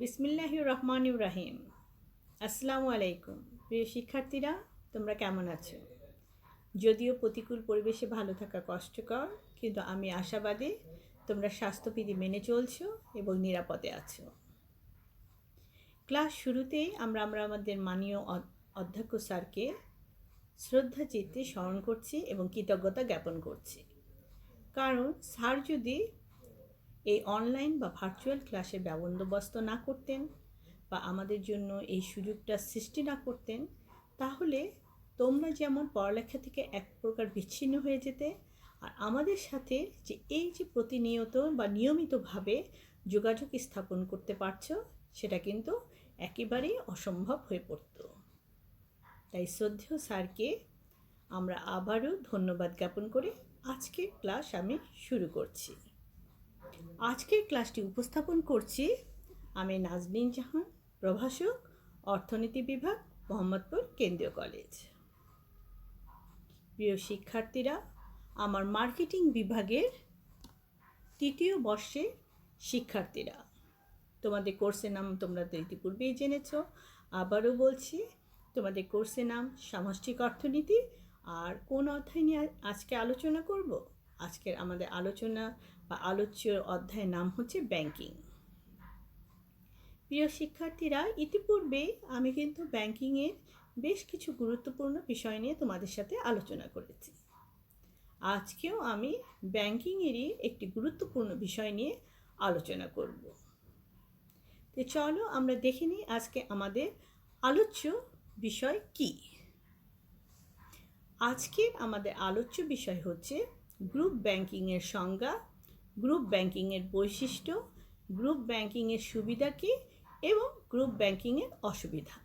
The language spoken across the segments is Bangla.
বিসমিল্লাহির রহমানির রহিম। আসসালামু আলাইকুম। প্রিয় শিক্ষার্থীরা, তোমরা কেমন আছো? যদিও প্রতিকূল পরিবেশে ভালো থাকা কষ্টকর, কিন্তু আমি আশাবাদী তোমরা স্বাস্থ্যবিধি মেনে চলছো এবং নিরাপদে আছো। ক্লাস শুরুতেই আমরা আমাদের মাননীয় অধ্যক্ষ স্যারকে শ্রদ্ধা চিত্তে স্মরণ করছি এবং কৃতজ্ঞতা জ্ঞাপন করছি। কারণ স্যার যদি এই অনলাইন বা ভার্চুয়াল ক্লাসের বন্দোবস্ত না করতেন বা আমাদের জন্য এই সুযোগটা সৃষ্টি না করতেন, তাহলে তোমরা যেমন পড়ালেখা থেকে এক প্রকার বিচ্ছিন্ন হয়ে যেতে, আর আমাদের সাথে যে প্রতিনিয়ত বা নিয়মিতভাবে যোগাযোগ স্থাপন করতে পারছো, সেটা কিন্তু একেবারেই অসম্ভব হয়ে পড়ত। তাই শ্রদ্ধেয় স্যারকে আমরা আবারও ধন্যবাদ জ্ঞাপন করে আজকের ক্লাস আমি শুরু করছি। আজকের ক্লাসটি উপস্থাপন করছি আমি নাজনীন জাহান, প্রভাষক, অর্থনীতি বিভাগ, মোহাম্মদপুর কেন্দ্রীয় কলেজ। প্রিয় শিক্ষার্থীরা, আমার মার্কেটিং বিভাগের তৃতীয় বর্ষের শিক্ষার্থীরা, তোমাদের কোর্সের নাম তোমরা তো ইতিপূর্বেই জেনেছ। আবারও বলছি, তোমাদের কোর্সের নাম সামষ্টিক অর্থনীতি। আর কোন অধ্যায় নিয়ে আজকে আলোচনা করব? আজকের আমাদের আলোচনা বা আলোচ্য অধ্যায়ের নাম হচ্ছে ব্যাংকিং। প্রিয় শিক্ষার্থীরা, ইতিপূর্বে আমি কিন্তু ব্যাংকিংয়ের বেশ কিছু গুরুত্বপূর্ণ বিষয় নিয়ে তোমাদের সাথে আলোচনা করেছি। আজকেও আমি ব্যাংকিংয়েরই একটি গুরুত্বপূর্ণ বিষয় নিয়ে আলোচনা করব। তো চলো আমরা দেখে নিই আজকে আমাদের আলোচ্য বিষয় কি। আজকের আমাদের আলোচ্য বিষয় হচ্ছে গ্রুপ ব্যাংকিংয়ের সংজ্ঞা, গ্রুপ ব্যাংকিংয়ের বৈশিষ্ট্য, গ্রুপ ব্যাংকিংয়ের সুবিধা কী এবং গ্রুপ ব্যাংকিংয়ের অসুবিধা।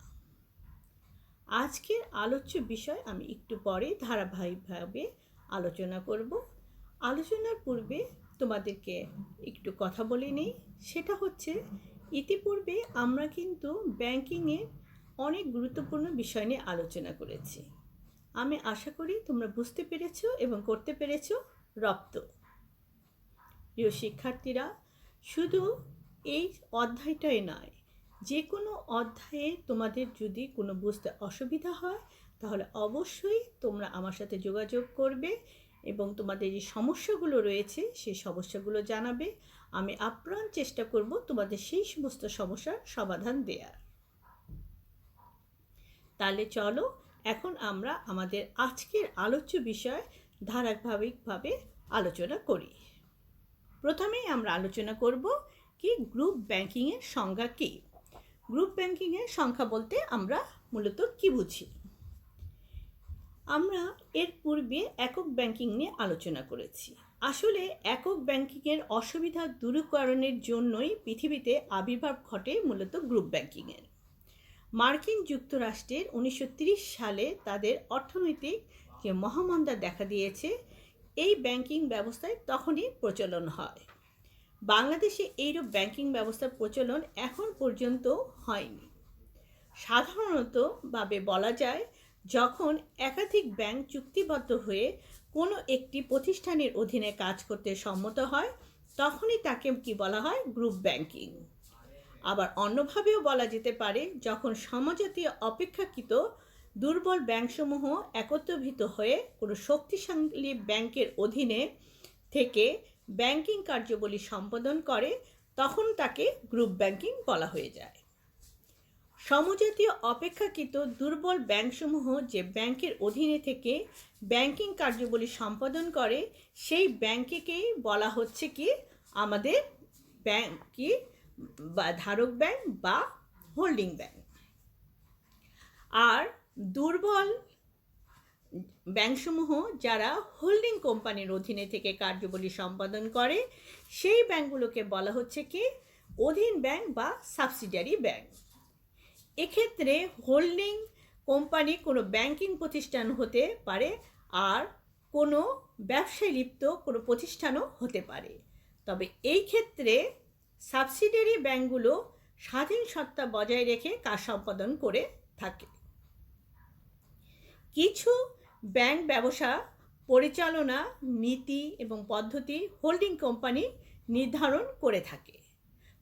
আজকের আলোচ্য বিষয় আমি একটু পরে ধারাবাহিকভাবে আলোচনা করব। আলোচনার পূর্বে তোমাদেরকে একটু কথা বলে নিই। সেটা হচ্ছে, ইতিপূর্বে আমরা কিন্তু ব্যাংকিংয়ের অনেক গুরুত্বপূর্ণ বিষয় নিয়ে আলোচনা করেছি। আমি আশা করি তোমরা বুঝতে পেরেছো এবং করতে পেরেছো রপ্ত। প্রিয় শিক্ষার্থীরা, শুধু এই অধ্যায়টাই নয়, যে কোনো অধ্যায়ে তোমাদের যদি কোনো বুঝতে অসুবিধা হয়, তাহলে অবশ্যই তোমরা আমার সাথে যোগাযোগ করবে এবং তোমাদের যে সমস্যাগুলো রয়েছে সেই সমস্যাগুলো জানাবে। আমি আপ্রাণ চেষ্টা করব তোমাদের সেই সমস্ত সমস্যার সমাধান দেওয়ার। তাহলে চলো এখন আমরা আমাদের আজকের আলোচ্য বিষয় ধারাবাহিকভাবে আলোচনা করি। প্রথমেই আমরা আলোচনা করব কি গ্রুপ ব্যাংকিংয়ের সংজ্ঞা কী। গ্রুপ ব্যাংকিংয়ের সংখ্যা বলতে আমরা মূলত কি বুঝি? আমরা এর পূর্বে একক ব্যাংকিং নিয়ে আলোচনা করেছি। আসলে একক ব্যাংকিংয়ের অসুবিধা দূরীকরণের জন্যই পৃথিবীতে আবির্ভাব ঘটে মূলত গ্রুপ ব্যাংকিংয়ের। মার্কিন যুক্তরাষ্ট্রের 1930 সালে তাদের অর্থনৈতিক যে মহামন্দা দেখা দিয়েছে, এই ব্যাংকিং ব্যবস্থায় তখনই প্রচলন হয়। বাংলাদেশে এইরূপ ব্যাংকিং ব্যবস্থার প্রচলন এখন পর্যন্ত হয়নি। সাধারণতভাবে বলা যায়, যখন একাধিক ব্যাংক চুক্তিবদ্ধ হয়ে কোনো একটি প্রতিষ্ঠানের অধীনে কাজ করতে সম্মত হয়, তখনই তাকে কি বলা হয়? Group banking. আবার অন্যভাবেও বলা যেতে পারে, যখন সমজাতীয় অপেক্ষাকৃত দুর্বল ব্যাংকসমূহ একত্রিত হয়ে কোনো শক্তিশালী ব্যাংকের অধীনে থেকে ব্যাংকিং কার্যাবলী সম্পাদন করে, তখন তাকে গ্রুপ ব্যাংকিং বলা হয়ে যায়। সমজাতীয় অপেক্ষাকৃত দুর্বল ব্যাংকসমূহ যে ব্যাংকের অধীনে থেকে ব্যাংকিং কার্যাবলী সম্পাদন করে, সেই ব্যাংককেই বলা হচ্ছে কি আমাদের ব্যাংক কি বা ধারক ব্যাংক বা হোল্ডিং ব্যাংক। আর দুর্বল ব্যাংকসমূহ যারা হোল্ডিং কোম্পানির অধীনে থেকে কার্যাবলী সম্পাদন করে, সেই ব্যাংকগুলোকে বলা হচ্ছে কি অধীন ব্যাংক বা সাবসিডিয়ারি ব্যাংক। এক্ষেত্রে হোল্ডিং কোম্পানি কোনো ব্যাংকিং প্রতিষ্ঠান হতে পারে, আর কোনো ব্যবসায় লিপ্ত কোনো প্রতিষ্ঠানও হতে পারে। তবে এই ক্ষেত্রে সাবসিডিয়ারি ব্যাংকগুলো স্বাধীন সত্তা বজায় রেখে কাজ সম্পাদন করে থাকে। কিছু ব্যাংক ব্যবসা পরিচালনা নীতি এবং পদ্ধতি হোল্ডিং কোম্পানি নির্ধারণ করে থাকে।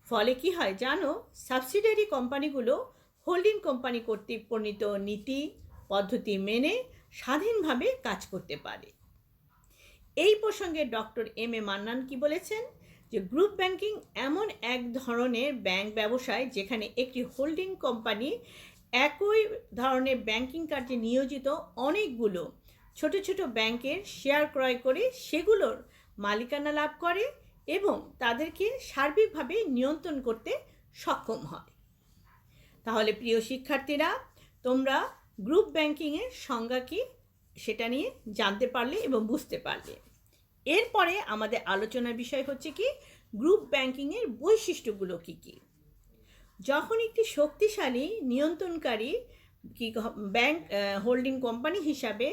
ফলে কি হয় জানো, সাবসিডিয়ারি কোম্পানিগুলো হোল্ডিং কোম্পানি কর্তৃক প্রণীত নীতি পদ্ধতি মেনে স্বাধীনভাবে কাজ করতে পারে। এই প্রসঙ্গে ডক্টর এম এ মান্নান কি বলেছেন, যে গ্রুপ ব্যাংকিং এমন এক ধরনের ব্যাংক ব্যবসায় যেখানে একটি হোল্ডিং কোম্পানি একই ধরনের ব্যাংকিং কার্যে নিয়োজিত অনেকগুলো ছোট ছোট ব্যাংকের শেয়ার ক্রয় করে সেগুলোর মালিকানা লাভ করে এবং তাদেরকে সার্বিকভাবে নিয়ন্ত্রণ করতে সক্ষম হয়। তাহলে প্রিয় শিক্ষার্থীরা, তোমরা গ্রুপ ব্যাংকিংয়ের সংজ্ঞা কি সেটা নিয়ে জানতে পারলে এবং বুঝতে পারলে। এরপরে আমাদের আলোচনার বিষয় হচ্ছে কি, গ্রুপ ব্যাংকিংয়ের বৈশিষ্ট্যগুলো কি কি। যখন একটি শক্তিশালী নিয়ন্ত্রণকারী ব্যাংক হোল্ডিং কোম্পানি হিসাবে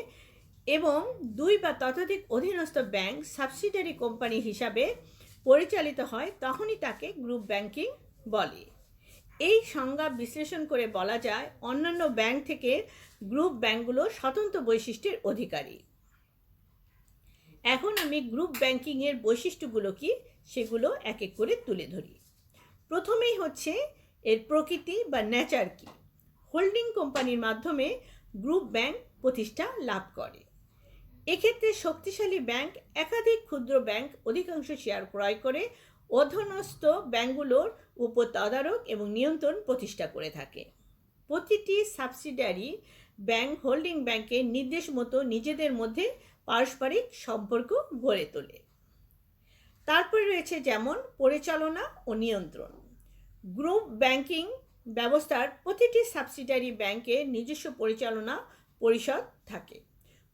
এবং 2 বা ততোধিক অধীনস্থ ব্যাংক সাবসিডিয়ারি কোম্পানি হিসাবে পরিচালিত হয় তখনই তাকে গ্রুপ ব্যাংকিং বলে। এই সংজ্ঞা বিশ্লেষণ করে বলা যায় অন্যান্য ব্যাংক থেকে গ্রুপ ব্যাংকগুলো স্বতন্ত্র বৈশিষ্ট্যের অধিকারী। এখন আমি গ্রুপ ব্যাংকিংয়ের বৈশিষ্ট্যগুলো কি সেগুলো এক এক করে তুলে ধরি। প্রথমেই হচ্ছে এর প্রকৃতি বা নেচার কি। হোল্ডিং কোম্পানির মাধ্যমে গ্রুপ ব্যাংক প্রতিষ্ঠা লাভ করে। এক্ষেত্রে শক্তিশালী ব্যাংক একাধিক ক্ষুদ্র ব্যাংক অধিকাংশ শেয়ার ক্রয় করে অধীনস্থ ব্যাংকগুলোর উপর তদারক এবং নিয়ন্ত্রণ প্রতিষ্ঠা করে থাকে। প্রতিটি সাবসিডিয়ারি ব্যাংক হোল্ডিং ব্যাংকের নির্দেশ মতো নিজেদের মধ্যে পারস্পরিক সম্পর্ক গড়ে তোলে। তারপরে রয়েছে যেমন পরিচালনা ও নিয়ন্ত্রণ। গ্রুপ ব্যাংকিং ব্যবস্থার প্রতিটি সাবসিডিয়ারি ব্যাংকের নিজস্ব পরিচালনা পরিষদ থাকে,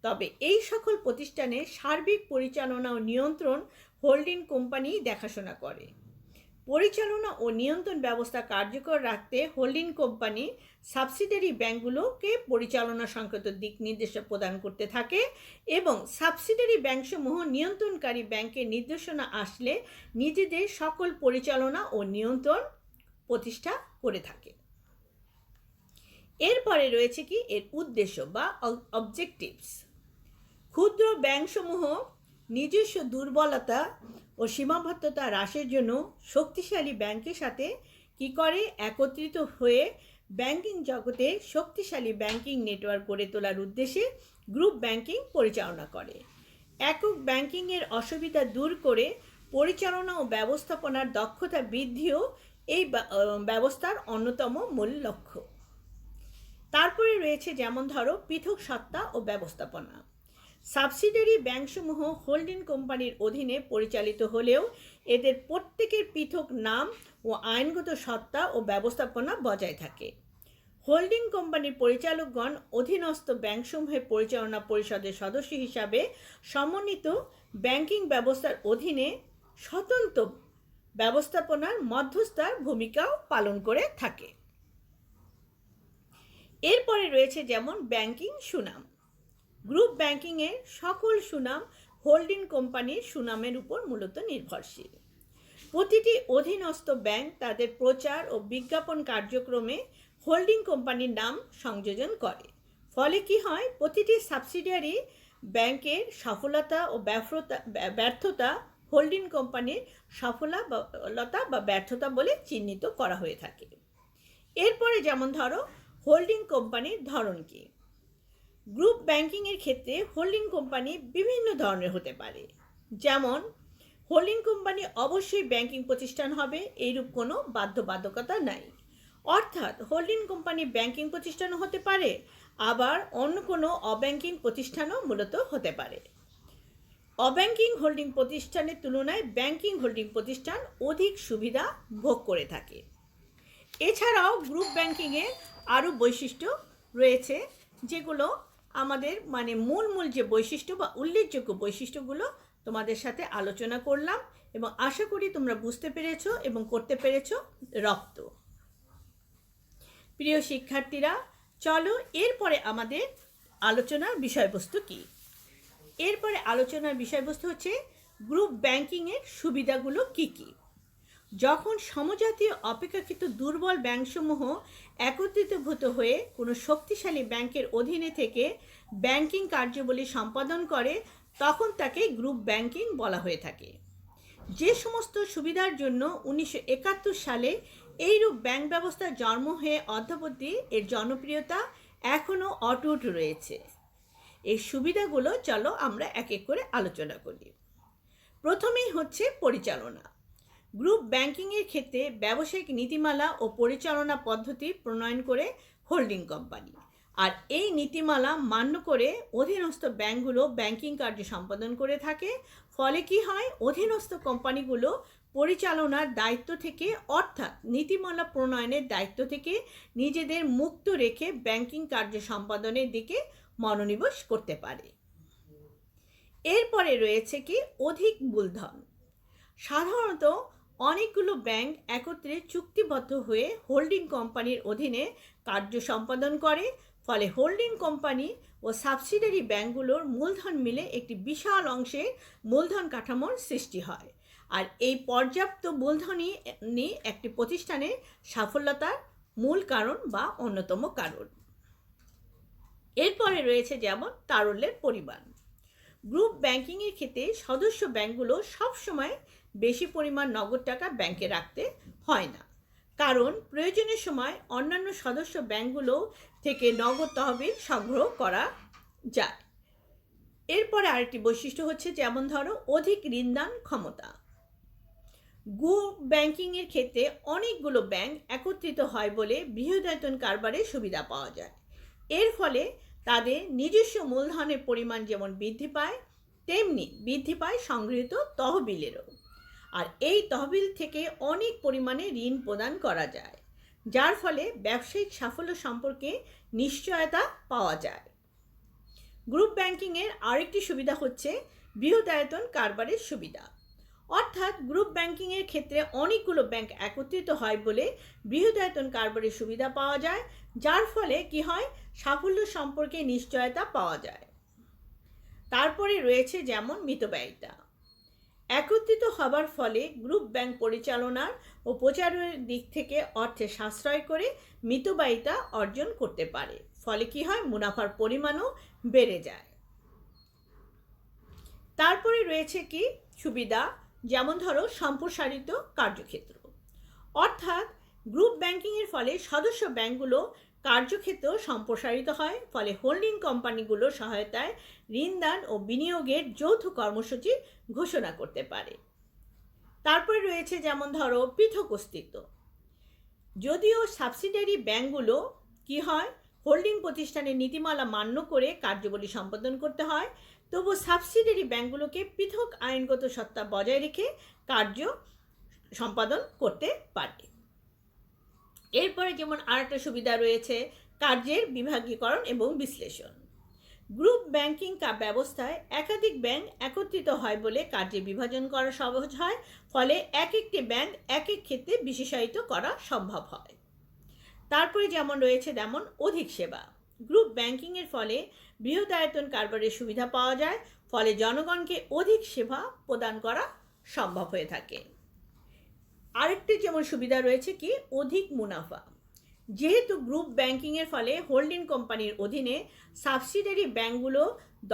তবে এই সকল প্রতিষ্ঠানের সার্বিক পরিচালনা ও নিয়ন্ত্রণ হোল্ডিং কোম্পানি দেখাশোনা করে। পরিচালনা ও নিয়ন্ত্রণ ব্যবস্থা কার্যকর রাখতে হোল্ডিং কোম্পানি সাবসিডিয়ারি ব্যাংকগুলোকে পরিচালনা সংক্রান্ত দিক নির্দেশনা প্রদান করতে থাকে এবং সাবসিডিয়ারি ব্যাংকসমূহ নিয়ন্ত্রণকারী ব্যাংকের নির্দেশনা আসলে নিজেদের সকল পরিচালনা ও নিয়ন্ত্রণ প্রতিষ্ঠা করে থাকে। এরপরে রয়েছে কি এর উদ্দেশ্য বা অবজেক্টিভস। ক্ষুদ্র ব্যাংকসমূহ নিজস্ব দুর্বলতা ও সীমাবদ্ধতা হ্রাসের জন্য শক্তিশালী ব্যাংকের সাথে কি করে একত্রিত হয়ে ব্যাংকিং জগতে শক্তিশালী ব্যাংকিং নেটওয়ার্ক গড়ে তোলার উদ্দেশ্যে গ্রুপ ব্যাংকিং পরিচালনা করে। একক ব্যাংকিংয়ের অসুবিধা দূর করে পরিচালনা ও ব্যবস্থাপনার দক্ষতা বৃদ্ধিও এই ব্যবস্থার অন্যতম মূল লক্ষ্য। তারপরে রয়েছে যেমন ধরো পৃথক সত্তা ও ব্যবস্থাপনা। সাবসিডিয়ারি ব্যাংকসমূহ হোল্ডিং কোম্পানির অধীনে পরিচালিত হলেও এদের প্রত্যেকের পৃথক নাম ও আইনগত সত্তা ও ব্যবস্থাপনা বজায় থাকে। হোল্ডিং কোম্পানির পরিচালকগণ অধীনস্থ ব্যাংকসমূহের পরিচালনা পরিষদের সদস্য হিসাবে সমন্বিত ব্যাংকিং ব্যবস্থার অধীনে স্বতন্ত্র ব্যবস্থাপনার মধ্যস্থার ভূমিকাও পালন করে থাকে। এরপরে রয়েছে যেমন ব্যাংকিং সুনাম। গ্রুপ ব্যাংকিংয়ের সকল সুনাম হোল্ডিং কোম্পানির সুনামের উপর মূলত নির্ভরশীল। প্রতিটি অধীনস্থ ব্যাংক তাদের প্রচার ও বিজ্ঞাপন কার্যক্রমে হোল্ডিং কোম্পানির নাম সংযোজন করে। ফলে কি হয়, প্রতিটি সাবসিডিয়ারি ব্যাংকের সফলতা ও ব্যর্থতা হোল্ডিং কোম্পানির সফলতা বা ব্যর্থতা বলে চিহ্নিত করা হয়ে থাকে। এরপরে যেমন ধরো হোল্ডিং কোম্পানির ধরন কি। গ্রুপ ব্যাংকিংয়ের ক্ষেত্রে হোল্ডিং কোম্পানি বিভিন্ন ধরনের হতে পারে। যেমন হোল্ডিং কোম্পানি অবশ্যই ব্যাংকিং প্রতিষ্ঠান হবে এইরূপ কোনো বাধ্যবাধকতা নাই। অর্থাৎ হোল্ডিং কোম্পানি ব্যাংকিং প্রতিষ্ঠানও হতে পারে, আবার অন্য কোনো অব্যাংকিং প্রতিষ্ঠানও মূলত হতে পারে। অব্যাংকিং হোল্ডিং প্রতিষ্ঠানের তুলনায় ব্যাংকিং হোল্ডিং প্রতিষ্ঠান অধিক সুবিধা ভোগ করে থাকে। এছাড়াও গ্রুপ ব্যাংকিংয়ের আরও বৈশিষ্ট্য রয়েছে, যেগুলো আমাদের মূল যে বৈশিষ্ট্য বা উল্লেখযোগ্য বৈশিষ্ট্যগুলো তোমাদের সাথে আলোচনা করলাম এবং আশা করি তোমরা বুঝতে পেরেছো এবং করতে পেরেছো রপ্ত। প্রিয় শিক্ষার্থীরা, চলো এরপরে আমাদের আলোচনার বিষয়বস্তু কি। এরপরে আলোচনার বিষয়বস্তু হচ্ছে গ্রুপ ব্যাংকিংয়ের সুবিধাগুলো কি কি। যখন সমজাতীয় অপেক্ষাকৃত দুর্বল ব্যাংকসমূহ একত্রিতভূত হয়ে কোনো শক্তিশালী ব্যাংকের অধীনে থেকে ব্যাংকিং কার্যাবলী সম্পাদন করে তখন তাকে গ্রুপ ব্যাংকিং বলা হয়ে থাকে। যে সমস্ত সুবিধার জন্য 1971 সালে এইরূপ ব্যাংক ব্যবস্থার জন্ম হয়ে অদ্যাবধি এর জনপ্রিয়তা এখনও অটুট রয়েছে। এই সুবিধাগুলো চলো আমরা এক এক করে আলোচনা করি। প্রথমেই হচ্ছে পরিচালনা। গ্রুপ ব্যাংকিংয়ের ক্ষেত্রে ব্যবসায়িক নীতিমালা ও পরিচালনা পদ্ধতি প্রণয়ন করে হোল্ডিং কোম্পানি, আর এই নীতিমালা মান্য করে অধীনস্থ ব্যাংকগুলো ব্যাংকিং কার্য সম্পাদন করে থাকে। ফলে কি হয়, অধীনস্থ কোম্পানিগুলো পরিচালনার দায়িত্ব থেকে অর্থাৎ নীতিমালা প্রণয়নের দায়িত্ব থেকে নিজেদের মুক্ত রেখে ব্যাংকিং কার্য সম্পাদনের দিকে মনোনিবেশ করতে পারে। এরপরে রয়েছে কি অধিক মূলধন। সাধারণত অনেকগুলো ব্যাংক একত্রে চুক্তিবদ্ধ হয়ে হোল্ডিং কোম্পানির অধীনে কার্য সম্পাদন করে। ফলে হোল্ডিং কোম্পানি ও সাবসিডিয়ারি ব্যাংকগুলোর মূলধন মিলে একটি বিশাল অংশের মূলধন কাঠামোর সৃষ্টি হয়, আর এই পর্যাপ্ত মূলধনই একটি প্রতিষ্ঠানের সাফল্যতার মূল কারণ বা অন্যতম কারণ। এরপরে রয়েছে যেমন তারল্যের পরিমাণ। গ্রুপ ব্যাংকিংয়ের ক্ষেত্রে সদস্য ব্যাংকগুলো সবসময় বেশি পরিমাণ নগদ টাকা ব্যাংকে রাখতে হয় না, কারণ প্রয়োজনের সময় অন্যান্য সদস্য ব্যাংকগুলো থেকে নগদ তহবিল সংগ্রহ করা যায়। এরপরে আরেকটি বৈশিষ্ট্য হচ্ছে যেমন ধরো অধিক ঋণদান ক্ষমতা। গ্রুপ ব্যাংকিংয়ের ক্ষেত্রে অনেকগুলো ব্যাংক একত্রিত হয় বলে বৃহদায়তন কারবারের সুবিধা পাওয়া যায়। এর ফলে তাদের নিজস্ব মূলধনের পরিমাণ যেমন বৃদ্ধি পায়, তেমনি বৃদ্ধি পায় সংগৃহীত তহবিলেরও, আর এই তহবিল থেকে অনেক পরিমাণে ঋণ প্রদান করা যায়, যার ফলে ব্যবসায়িক সাফল্য সম্পর্কে নিশ্চয়তা পাওয়া যায়। গ্রুপ ব্যাংকিংয়ের আরেকটি সুবিধা হচ্ছে বৃহদায়তন কারবারের সুবিধা, অর্থাৎ গ্রুপ ব্যাংকিংয়ের ক্ষেত্রে অনেকগুলো ব্যাংক একত্রিত হয় বলে বৃহদায়তন কারবারের সুবিধা পাওয়া যায়, যার ফলে কি হয়, সাফল্য সম্পর্কে নিশ্চয়তা পাওয়া যায়। তারপরে রয়েছে যেমন মিতব্যয়িতা। একত্রিত হবার ফলে গ্রুপ ব্যাংক পরিচালনার ও প্রচারের দিক থেকে অর্থে সাশ্রয় করে মিতব্যয়িতা অর্জন করতে পারে। ফলে কি হয়, মুনাফার পরিমাণও বেড়ে যায়। তারপরে রয়েছে কি সুবিধা, যেমন ধরো সম্প্রসারিত কার্যক্ষেত্র, অর্থাৎ গ্রুপ ব্যাংকিংয়ের ফলে সদস্য ব্যাংকগুলো কার্যক্ষেত্র সম্প্রসারিত হয়। ফলে হোল্ডিং কোম্পানিগুলোর সহায়তায় ঋণদান ও বিনিয়োগের যৌথ কর্মসূচি ঘোষণা করতে পারে। তারপরে রয়েছে যেমন ধরো পৃথক অস্তিত্ব। যদিও সাবসিডিয়ারি ব্যাংকগুলো কি হয়, হোল্ডিং প্রতিষ্ঠানের নীতিমালা মান্য করে কার্যাবলী সম্পাদন করতে হয়, তবু সাবসিডিয়ারি ব্যাংকগুলোকে পৃথক আইনগত সত্তা বজায় রেখে কার্য সম্পাদন করতে পারে। এরপরে যেমন আরেকটা সুবিধা রয়েছে কার্যের বিভাগীকরণ এবং বিশ্লেষণ। গ্রুপ ব্যাংকিং ব্যবস্থায় একাধিক ব্যাংক একত্রিত হয় বলে কার্যের বিভাজন করা সহজ হয়। ফলে এক একটি ব্যাংক এক এক ক্ষেত্রে বিশেষায়িত করা সম্ভব হয়। তারপরে যেমন রয়েছে তেমন অধিক সেবা। গ্রুপ ব্যাংকিংয়ের ফলে বৃহদায়তন কারবারের সুবিধা পাওয়া যায়, ফলে জনগণকে অধিক সেবা প্রদান করা সম্ভব হয়ে থাকে। আরেকটি যেমন সুবিধা রয়েছে কি অধিক মুনাফা। যেহেতু গ্রুপ ব্যাংকিংয়ের ফলে হোল্ডিং কোম্পানির অধীনে সাবসিডিয়ারি ব্যাংকগুলো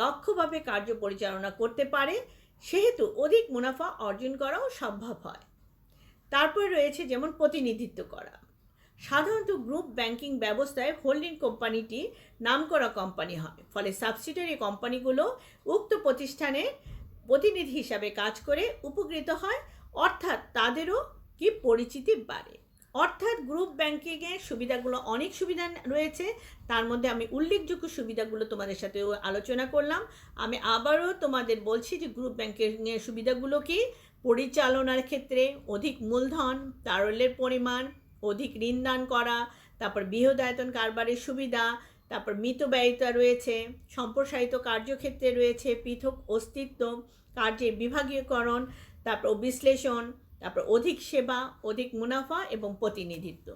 দক্ষভাবে কার্য পরিচালনা করতে পারে, সেহেতু অধিক মুনাফা অর্জন করাও সম্ভব হয়। তারপরে রয়েছে যেমন প্রতিনিধিত্ব করা। সাধারণত গ্রুপ ব্যাংকিং ব্যবস্থায় হোল্ডিং কোম্পানিটি নামকরা কোম্পানি হয়, ফলে সাবসিডিয়ারি কোম্পানিগুলো উক্ত প্রতিষ্ঠানের প্রতিনিধি হিসাবে কাজ করে উপকৃত হয়, অর্থাৎ তাদেরও কি পরিচিতি বাড়ে। অর্থাৎ গ্রুপ ব্যাংকিংয়ের সুবিধাগুলো অনেক সুবিধা রয়েছে, তার মধ্যে আমি উল্লেখযোগ্য সুবিধাগুলো তোমাদের সাথে আলোচনা করলাম। আমি আবারও তোমাদের বলছি যে গ্রুপ ব্যাংকিংয়ের সুবিধাগুলো কি, পরিচালনার ক্ষেত্রে অধিক মূলধন, তারল্যের পরিমাণ, অধিক ঋণদান করা, তারপর বৃহদায়তন কারবারের সুবিধা, তারপর মিতব্যয়িতা রয়েছে, সম্প্রসারিত কার্যক্ষেত্রে রয়েছে পৃথক অস্তিত্ব, কার্যের বিভাগীয়করণ, তারপর বিশ্লেষণ, তারপর অধিক সেবা, অধিক মুনাফা এবং প্রতিনিধিত্ব।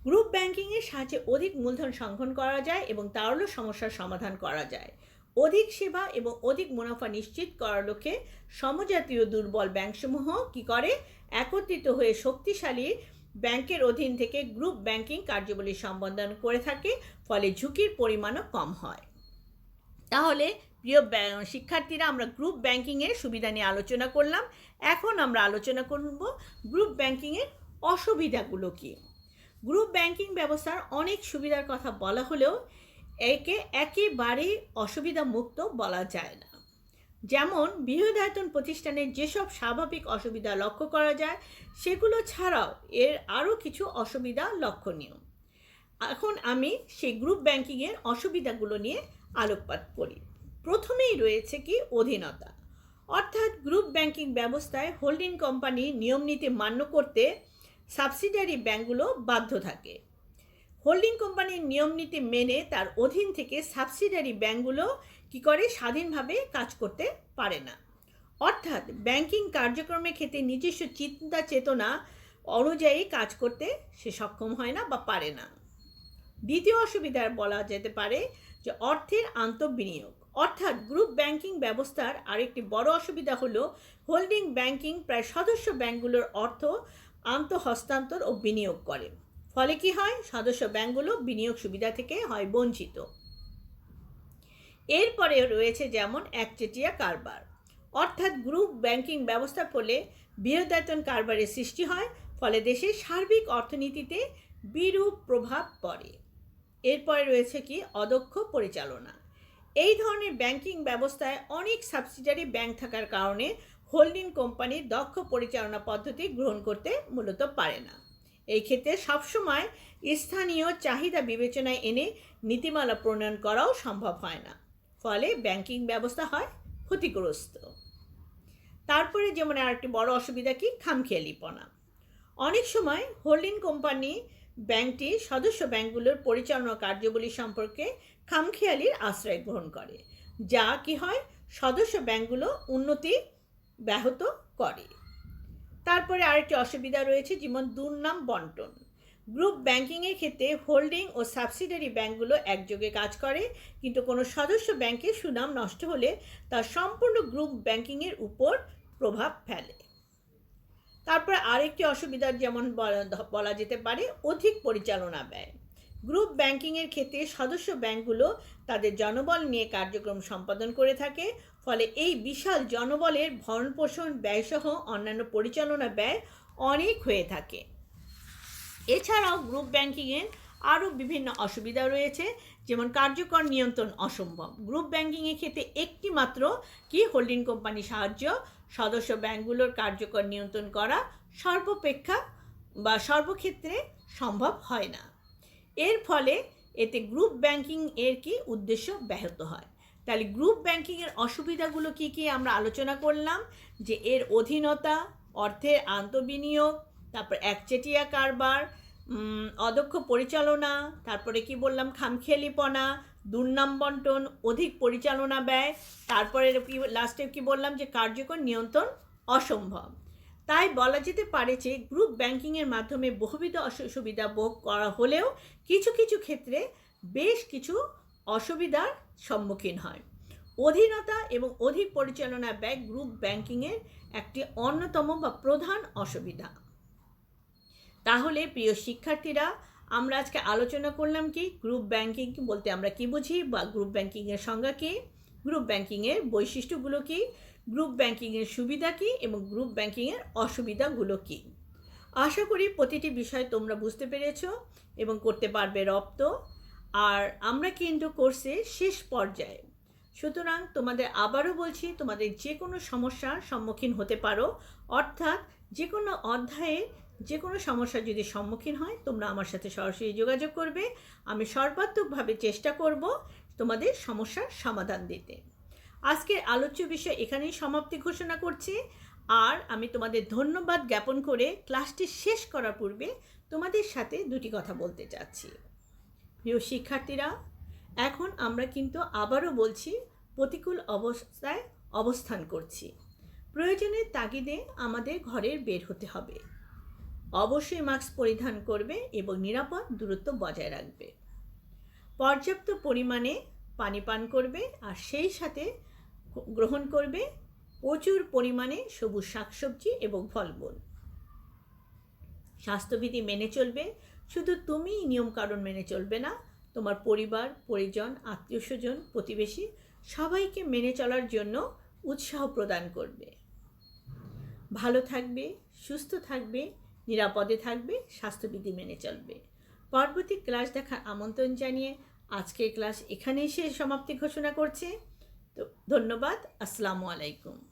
গ্রুপ ব্যাংকিংয়ের সাহায্যে অধিক মূলধন সংগ্রহ করা যায় এবং তারল্য সমস্যার সমাধান করা যায়। অধিক সেবা এবং অধিক মুনাফা নিশ্চিত করার লক্ষ্যে সমজাতীয় দুর্বল ব্যাংকসমূহ কি করে, একত্রিত হয়ে শক্তিশালী ব্যাংকের অধীন থেকে গ্রুপ ব্যাংকিং কার্যাবলী সম্পাদন করে থাকে, ফলে ঝুঁকির পরিমাণও কম হয়। তাহলে প্রিয় শিক্ষার্থীরা, আমরা গ্রুপ ব্যাংকিংয়ের সুবিধা নিয়ে আলোচনা করলাম। এখন আমরা আলোচনা করব গ্রুপ ব্যাংকিংয়ের অসুবিধাগুলো কী। গ্রুপ ব্যাংকিং ব্যবস্থার অনেক সুবিধার কথা বলা হলেও একে একেবারেই অসুবিধা মুক্ত বলা যায় না। যেমন বৃহদায়তন প্রতিষ্ঠানের যেসব স্বাভাবিক অসুবিধা লক্ষ্য করা যায়, সেগুলো ছাড়াও এর আরও কিছু অসুবিধা লক্ষণীয়। এখন আমি সেই গ্রুপ ব্যাংকিংয়ের অসুবিধাগুলো নিয়ে আলোকপাত করি। প্রথমেই রয়েছে কি অধীনতা, অর্থাৎ গ্রুপ ব্যাংকিং ব্যবস্থায় হোল্ডিং কোম্পানি নিয়মনীতি মান্য করতে সাবসিডিয়ারি ব্যাংকগুলো বাধ্য থাকে। হোল্ডিং কোম্পানির নিয়মনীতি মেনে তার অধীন থেকে সাবসিডিয়ারি ব্যাংকগুলো কী করে, স্বাধীনভাবে কাজ করতে পারে না। অর্থাৎ ব্যাংকিং কার্যক্রমের ক্ষেত্রে নিজস্ব চিন্তা চেতনা অনুযায়ী কাজ করতে সে সক্ষম হয় না বা পারে না। দ্বিতীয় অসুবিধা বলা যেতে পারে যে অর্থের আন্তঃবিনিয়োগ, অর্থাৎ গ্রুপ ব্যাংকিং ব্যবস্থার আরেকটি বড় অসুবিধা হলো হোল্ডিং ব্যাংকিং প্রায় সদস্য ব্যাংকগুলোর অর্থ আন্তঃহস্তান্তর ও বিনিয়োগ করে। ফলে কি হয়, সদস্য ব্যাংকগুলো বিনিয়োগ সুবিধা থেকে হয় বঞ্চিত। এরপরে রয়েছে যেমন একচেটিয়া কারবার, অর্থাৎ গ্রুপ ব্যাংকিং ব্যবস্থার ফলে বৃহদায়তন কারবারের সৃষ্টি হয়, ফলে দেশের সার্বিক অর্থনীতিতে বিরূপ প্রভাব পড়ে। এরপরে রয়েছে কি অদক্ষ পরিচালনা। এই ধরনের ব্যাংকিং ব্যবস্থায় অনেক সাবসিডিয়ারি ব্যাংক থাকার কারণে হোল্ডিং কোম্পানি দক্ষ পরিচালনা পদ্ধতি গ্রহণ করতে মূলত পারে না। এই ক্ষেত্রে সবসময় স্থানীয় চাহিদা বিবেচনায় এনে নীতিমালা প্রণয়ন করাও সম্ভব হয় না, ফলে ব্যাংকিং ব্যবস্থা হয় ক্ষতিগ্রস্ত। তারপরে যেমন আরেকটি বড় অসুবিধা কি খামখেয়ালিপনা। অনেক সময় হোল্ডিং কোম্পানি ব্যাংকটি সদস্য ব্যাংকগুলোর পরিচালনা কার্যাবলী সম্পর্কে খামখেয়ালির আশ্রয় গ্রহণ করে, যা কি হয় সদস্য ব্যাংকগুলো উন্নতি ব্যাহত করে। তারপরে আরেকটি অসুবিধা রয়েছে যেমন দুর্নাম বন্টন। গ্রুপ ব্যাংকিংয়ের ক্ষেত্রে হোল্ডিং ও সাবসিডিয়ারি ব্যাংকগুলো একযোগে কাজ করে, কিন্তু কোনো সদস্য ব্যাংকের সুনাম নষ্ট হলে তা সম্পূর্ণ গ্রুপ ব্যাংকিংয়ের উপর প্রভাব ফেলে। তারপর আরেকটি অসুবিধা যেমন বলা যেতে পারে অধিক পরিচালনা ব্যয়। গ্রুপ ব্যাংকিংয়ের ক্ষেত্রে সদস্য ব্যাংকগুলো তাদের জনবল নিয়ে কার্যক্রম সম্পাদন করে থাকে, ফলে এই বিশাল জনবলের ভরণপোষণ ব্যয়সহ অন্যান্য পরিচালনা ব্যয় অনেক হয়ে থাকে। এছাড়াও গ্রুপ ব্যাংকিংয়ের আরও বিভিন্ন অসুবিধা রয়েছে, যেমন কার্যকর নিয়ন্ত্রণ অসম্ভব। গ্রুপ ব্যাংকিংয়ের ক্ষেত্রে একটি মাত্র কি হোল্ডিং কোম্পানি সাহায্য সদস্য ব্যাংকগুলোর কার্যকর নিয়ন্ত্রণ করা সর্বাপেক্ষা বা সর্বক্ষেত্রে সম্ভব হয় না। এর ফলে এতে গ্রুপ ব্যাংকিং এর কি উদ্দেশ্য ব্যাহত হয়। তাহলে গ্রুপ ব্যাংকিংয়ের অসুবিধাগুলো কি কি আমরা আলোচনা করলাম, যে এর অধীনতা, অর্থের আন্তঃবিনিয়োগ, তারপর একচেটিয়া কারবার, অদক্ষ পরিচালনা, তারপরে কি বললাম খামখেয়ালিপনা, দুর্নাম বন্টন, অধিক পরিচালনা ব্যয়, তারপরে কি লাস্টে কি বললাম যে কার্যকর নিয়ন্ত্রণ অসম্ভব। তাই বলা যেতে পারে যে গ্রুপ ব্যাংকিংয়ের মাধ্যমে বহুবিধ সুবিধা ভোগ করা হলেও কিছু কিছু ক্ষেত্রে বেশ কিছু অসুবিধার সম্মুখীন হয়। অধীনতা এবং অধিক পরিচালনা ব্যয় গ্রুপ ব্যাংকিংয়ের একটি অন্যতম বা প্রধান অসুবিধা। তাহলে প্রিয় শিক্ষার্থীরা, আমরা আজকে আলোচনা করলাম কি গ্রুপ ব্যাংকিং বলতে আমরা কি বুঝি, বা গ্রুপ ব্যাংকিংয়ের সংজ্ঞা কী, গ্রুপ ব্যাংকিংয়ের বৈশিষ্ট্যগুলো কী, গ্রুপ ব্যাংকিংয়ের সুবিধা কী এবং গ্রুপ ব্যাংকিংয়ের অসুবিধাগুলো কী। আশা করি প্রতিটি বিষয় তোমরা বুঝতে পেরেছ এবং করতে পারবে রপ্ত। আর আমরা কিন্তু কোর্সের শেষ পর্যায়ে, সুতরাং তোমাদের আবারও বলছি, তোমাদের যে কোনো সমস্যার সম্মুখীন হতে পারো, অর্থাৎ যে কোনো অধ্যায়ে যে কোনো সমস্যার যদি সম্মুখীন হয় তোমরা আমার সাথে সরাসরি যোগাযোগ করবে। আমি সর্বাত্মকভাবে চেষ্টা করব তোমাদের সমস্যার সমাধান দিতে। আজকের আলোচ্য বিষয় এখানেই সমাপ্তি ঘোষণা করছি। আর আমি তোমাদের ধন্যবাদ জ্ঞাপন করে ক্লাসটি শেষ করার পূর্বে তোমাদের সাথে দুটি কথা বলতে চাচ্ছি। প্রিয় শিক্ষার্থীরা, এখন আমরা কিন্তু আবারও বলছি প্রতিকূল অবস্থায় অবস্থান করছি। প্রয়োজনের তাগিদে আমাদের ঘরের বের হতে হবে। অবশ্যই মাস্ক পরিধান করবে এবং নিরাপদ দূরত্ব বজায় রাখবে। পর্যাপ্ত পরিমাণে পানি পান করবে আর সেই সাথে গ্রহণ করবে প্রচুর পরিমাণে সবুজ শাকসবজি এবং ফলমূল। স্বাস্থ্যবিধি মেনে চলবে। শুধু তুমিই নিয়মকানুন মেনে চলবে না, তোমার পরিবার, পরিজন, আত্মীয় স্বজন, প্রতিবেশী সবাইকে মেনে চলার জন্য উৎসাহ প্রদান করবে। ভালো থাকবে, সুস্থ থাকবে, নিরাপদে থাকবে, স্বাস্থ্যবিধি মেনে চলবে। পরবর্তী ক্লাস দেখার আমন্ত্রণ জানিয়ে আজকের ক্লাস এখানেই সমাপ্তি ঘোষণা করছে। তো ধন্যবাদ। আসসালামু আলাইকুম।